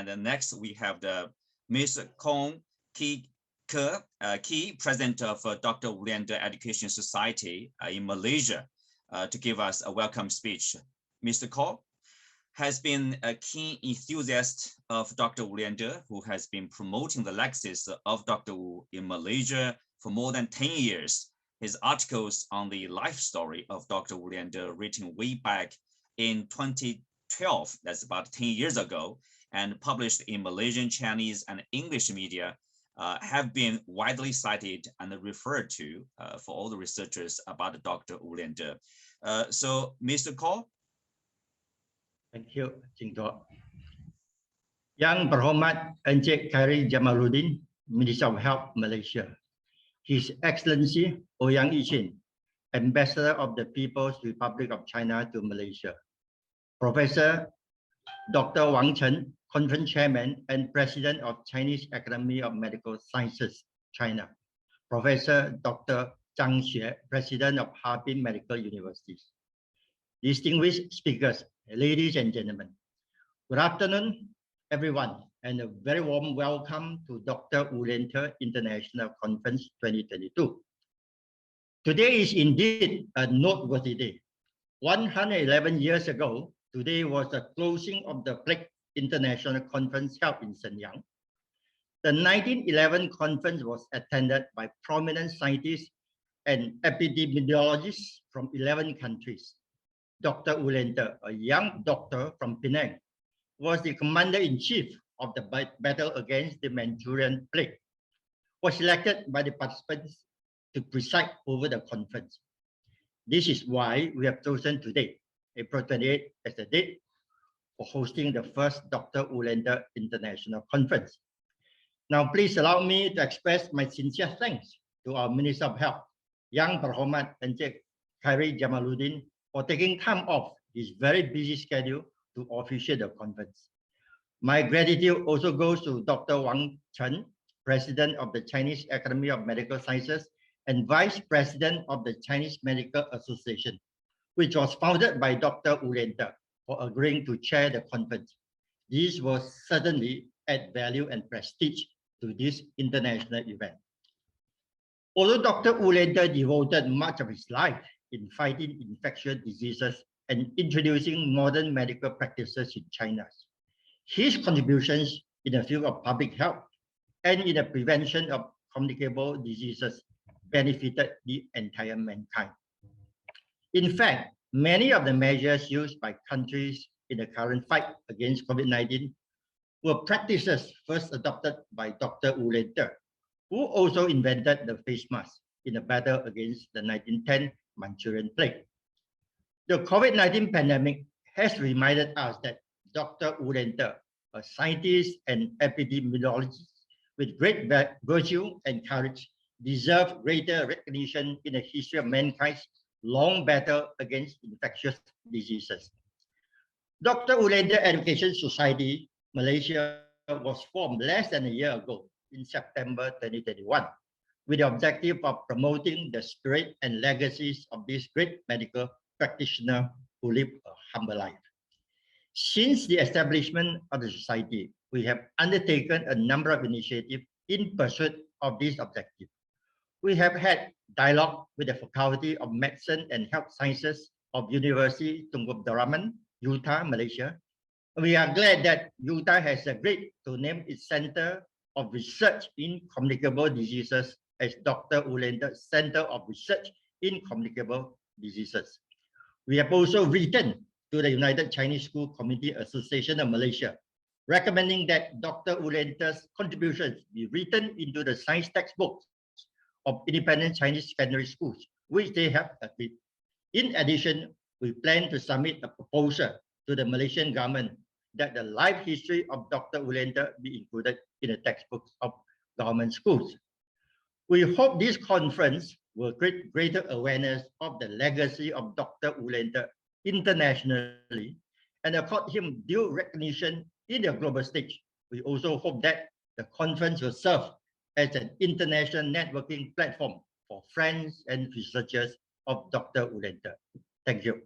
And then next we have the Ms. Kong Ki Ke, Ki, President of Dr. Wu Lieh-Teh Education Society in Malaysia, to give us a welcome speech. Mr. Ko has been a keen enthusiast of Dr. Wu Lieh-Teh, who has been promoting the legacies of Dr. Wu in Malaysia for more than 10 years. His articles on the life story of Dr. Wu Lieh-Teh, written way back in 2012, that's about 10 years ago, and published in Malaysian, Chinese, and English media, have been widely cited and referred to for all the researchers about Dr. Wu Lieh-Teh. So, Mr. Ko. Thank you, Ching Tok. Yang Berhormat Encik Khairi Jamaluddin, Minister of Health, Malaysia. His Excellency Ouyang Yichin, Ambassador of the People's Republic of China to Malaysia. Professor Dr. Wang Chen, Conference Chairman and President of Chinese Academy of Medical Sciences, China. Professor Dr. Zhang Xue, President of Harbin Medical University. Distinguished speakers, ladies and gentlemen, good afternoon, everyone, and a very warm welcome to Dr. Wu Lieh-Teh International Conference 2022. Today is indeed a noteworthy day. 111 years ago, today was the closing of the Plague International Conference held in Shenyang. The 1911 conference was attended by prominent scientists and epidemiologists from 11 countries. Dr. Wu Lieh-Teh, a young doctor from Penang, was the commander-in-chief of the battle against the Manchurian Plague, was selected by the participants to preside over the conference. This is why we have chosen today, April 28, as the date for hosting the first Dr. Wu Lieh-Teh International Conference. Now, please allow me to express my sincere thanks to our Minister of Health, Yang Berhormat Encik Khairi Jamaluddin, for taking time off his very busy schedule to officiate the conference. My gratitude also goes to Dr. Wang Chen, President of the Chinese Academy of Medical Sciences and Vice President of the Chinese Medical Association, which was founded by Dr. Wu Lieh-Teh, for agreeing to chair the conference. This will certainly add value and prestige to this international event. Although Dr. Wu Lieh-Teh devoted much of his life in fighting infectious diseases and introducing modern medical practices in China, his contributions in the field of public health and in the prevention of communicable diseases benefited the entire mankind. In fact, many of the measures used by countries in the current fight against COVID-19 were practices first adopted by Dr. Wu Lieh-Teh, who also invented the face mask in the battle against the 1910 Manchurian Plague. The COVID-19 pandemic has reminded us that Dr. Wu Lieh-Teh, a scientist and epidemiologist with great virtue and courage, deserves greater recognition in the history of mankind's long battle against infectious diseases. Dr. Wu Lieh-Teh Education Society, Malaysia, was formed less than a year ago in September 2021, with the objective of promoting the spirit and legacies of this great medical practitioner who lived a humble life. Since the establishment of the society, we have undertaken a number of initiatives in pursuit of this objective. We have had dialogue with the Faculty of Medicine and Health Sciences of University Tunku Abdul Rahman, Utah, Malaysia. We are glad that Utah has agreed to name its Center of Research in Communicable Diseases as Dr. Wu Lieh-Teh Center of Research in Communicable Diseases. We have also written to the United Chinese School Community Association of Malaysia, recommending that Dr. Wu Lieh-Teh's contributions be written into the science textbooks of independent Chinese secondary schools, which they have agreed. In addition, we plan to submit a proposal to the Malaysian government that the life history of Dr. Wu Lieh-Teh be included in the textbooks of government schools. We hope this conference will create greater awareness of the legacy of Dr. Wu Lieh-Teh internationally and accord him due recognition in the global stage. We also hope that the conference will serve as an international networking platform for friends and researchers of Dr. Wu Lieh-Teh. Thank you.